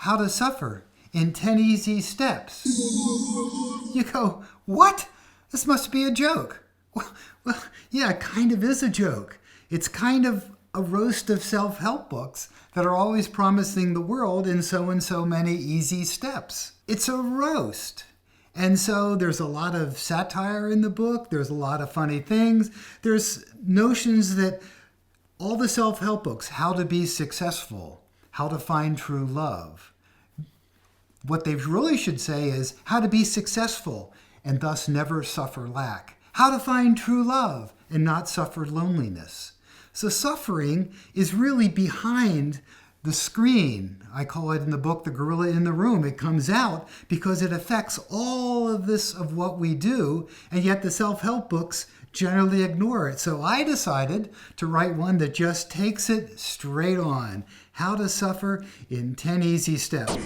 How to Suffer in 10 Easy Steps. You go, what? This must be a joke. Well, yeah, it kind of is a joke. It's kind of a roast of self-help books that are always promising the world in so and so many easy steps. It's a roast. And so there's a lot of satire in the book. There's a lot of funny things. There's notions that all the self-help books, how to be successful, how to find true love. What they really should say is how to be successful and thus never suffer lack. How to find true love and not suffer loneliness. So suffering is really behind the screen. I call it in the book, the gorilla in the room. It comes out because it affects all of this of what we do, and yet the self-help books generally ignore it. So I decided to write one that just takes it straight on. How to Suffer in 10 Easy Steps.